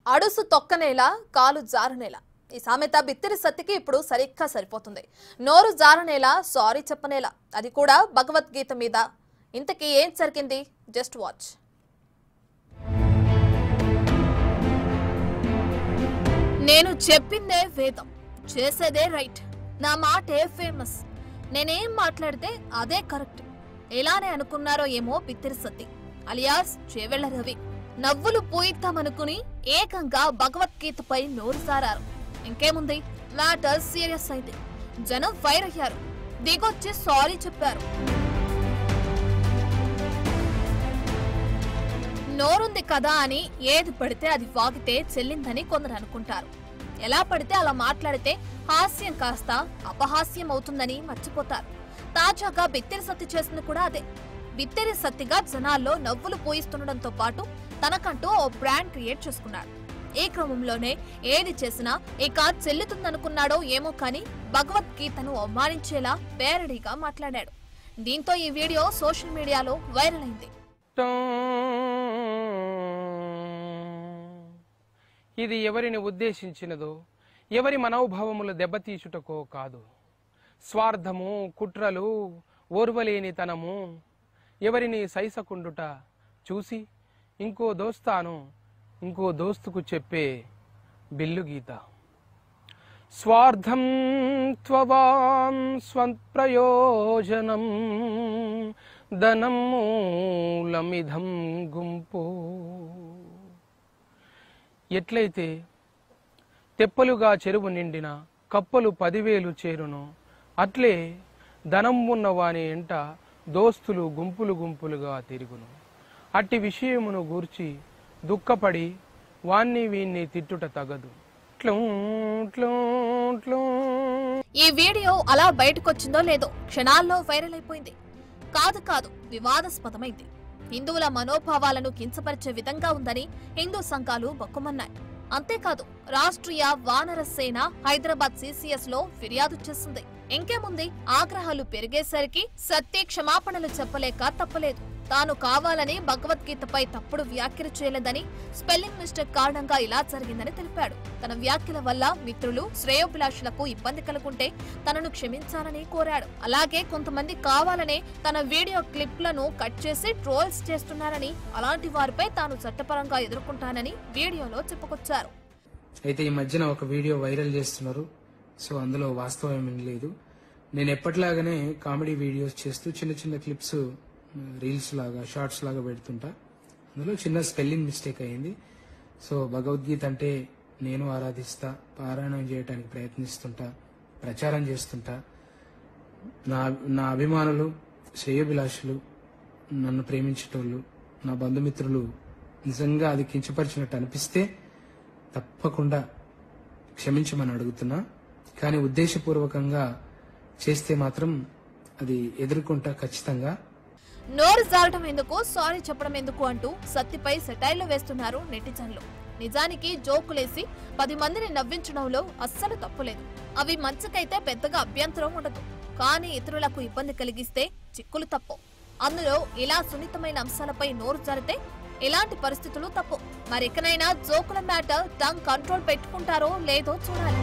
అడుసు తొక్కనేలా కాలు జారనేలా ఈ సామెత బిత్తిరి సత్తికి ఇప్పుడు సరిగ్గా సరిపోతుంది. నోరు జారనేలా సారీ చెప్పనేలా, అది కూడా భగవద్గీత మీద. ఇంతకీ ఏం జరిగింది? Just watch. నేను చెప్పిందే వేదం, చేసేదే రైట్, నా మాటే ఫేమస్, నేనేం మాట్లాడితే అదే కరెక్ట్. ఎలానే అనుకున్నారో ఏమో బిత్తిరి సత్తి అలియాస్ చేవెళ్ల రవి. నవ్వులు పోయిద్దామనుకుని ఏకంగా భగవద్గీతపై నోరు సారారు. ఇంకేముంది, మ్యాటర్ సీరియస్ అయింది. జనం ఫైర్ అయ్యారు, దిగొచ్చి సారీ చెప్పారు. నోరుంది కదా అని ఏది పడితే అది వాగితే చెల్లిందని కొందరు అనుకుంటారు. ఎలా పడితే అలా మాట్లాడితే హాస్యం కాస్త అపహాస్యం అవుతుందని మర్చిపోతారు. తాజాగా బిత్తిరి సత్తి చేసింది కూడా అదే. బిత్తిరి సత్తిగా జనాల్లో నవ్వులు పోయిస్తుండటంతో పాటు తనకంటూ ఓ బ్రాండ్ క్రియేట్ చేసుకున్నాడు. ఈ క్రమంలోనే ఏది చేసినా ఇక చెల్లుతుందనుకున్నాడో ఏమో కానీ భగవద్గీతను అవమానించేలా పేరడీగా మాట్లాడాడు. దీంతో ఈ వీడియో సోషల్ మీడియాలో వైరల్ అయింది. ఇది ఎవరిని ఉద్దేశించినదో, ఎవరి మనోభావములు దెబ్బతీచుటకో కాదు. స్వార్థము, కుట్రలు, ఓర్వలేనితనము, ఎవరిని సైసకుండుట చూసి ఇంకో దోస్తుకు చెప్పే బిల్లుగీత. స్వార్థం త్వవాం స్వప్రయోజనం ధనం మూలమిధం గుంపు. ఎట్లయితే తెప్పలుగా చెరువు నిండిన కప్పలు 10,000 చేరును, అట్లే ధనం ఉన్నవాని ఎంట దోస్తులు గుంపులు గుంపులుగా తిరుగును. అట్టి విషయమును గూర్చి దుఃఖపడి వాన్ని వీన్ని తిట్టుట తగదు. ఈ వీడియో అలా బయటకొచ్చిందో లేదో క్షణాల్లో వైరల్ అయిపోయింది. కాదు వివాదాస్పదమైంది. హిందువుల మనోభావాలను కించపరిచే విధంగా ఉందని హిందూ సంఘాలు బొక్కుమన్నాయి. అంతేకాదు, రాష్ట్రీయ వానర సేన హైదరాబాద్ CCS లో ఫిర్యాదు చేసింది. ఇంకేముంది, ఆగ్రహాలు పెరిగేసరికి సత్య క్షమాపణలు చెప్పలేక తప్పలేదు. తాను కావాలని భగవద్గీతపై తప్పుడు వ్యాఖ్యలు చేయలేదని, స్పెల్లింగ్ మిస్టేక్ కారణంగా ఇలా జరిగిందని తెలిపాడు. తన వ్యాఖ్యల వల్ల మిత్రులు, శ్రేయోభిలాషులకు ఇబ్బంది కలుగుంటే తనను క్షమించాలని కోరాడు. అలాగే కొంతమంది కావాలనే తన వీడియో క్లిప్లను కట్ చేసి ట్రోల్స్ చేస్తున్నారని, అలాంటి వారిపై తాను చట్టపరంగా ఎదుర్కొంటానని వీడియోలో చెప్పుకొచ్చారు. అయితే ఈ మధ్యన ఒక వీడియో వైరల్ చేస్తున్నారు. సో అందులో వాస్తవం ఏమీ లేదు. నేను ఎప్పటిలాగానే కామెడీ వీడియోస్ చేస్తూ చిన్న చిన్న క్లిప్స్, రీల్స్ లాగా, షార్ట్స్ లాగా పెడుతుంటా. అందులో చిన్న స్పెల్లింగ్ మిస్టేక్ అయ్యింది. సో భగవద్గీత అంటే నేను ఆరాధిస్తా, పారాయణం చేయడానికి ప్రయత్నిస్తుంటా, ప్రచారం చేస్తుంటా. నా అభిమానులు, శ్రేయోభిలాషులు, నన్ను ప్రేమించేటోళ్ళు, నా బంధుమిత్రులు నిజంగా అది కించపరిచినట్టు అనిపిస్తే తప్పకుండా క్షమించమని అడుగుతున్నా. కానీ ఉద్దేశపూర్వకంగా చేస్తే మాత్రం అది ఎదుర్కొంటా ఖచ్చితంగా. నోరు జారటం ఎందుకు, సారీ చెప్పడం ఎందుకు అంటూ సత్తిపై సెటైర్లు వేస్తున్నారు నెటిజన్లు. నిజానికి జోకులేసి 10 మందిని నవ్వించడంలో అస్సలు తప్పులేదు. అవి మంచికైతే పెద్దగా అభ్యంతరం ఉండదు. కానీ ఇతరులకు ఇబ్బంది కలిగిస్తే చిక్కులు తప్పు. అందులో ఇలా సున్నితమైన అంశాలపై నోరు జారితే ఇలాంటి పరిస్థితులు తప్పు. మరికనైనా జోకుల మ్యాటర్ టంగ్ కంట్రోల్ పెట్టుకుంటారో లేదో చూడాలి.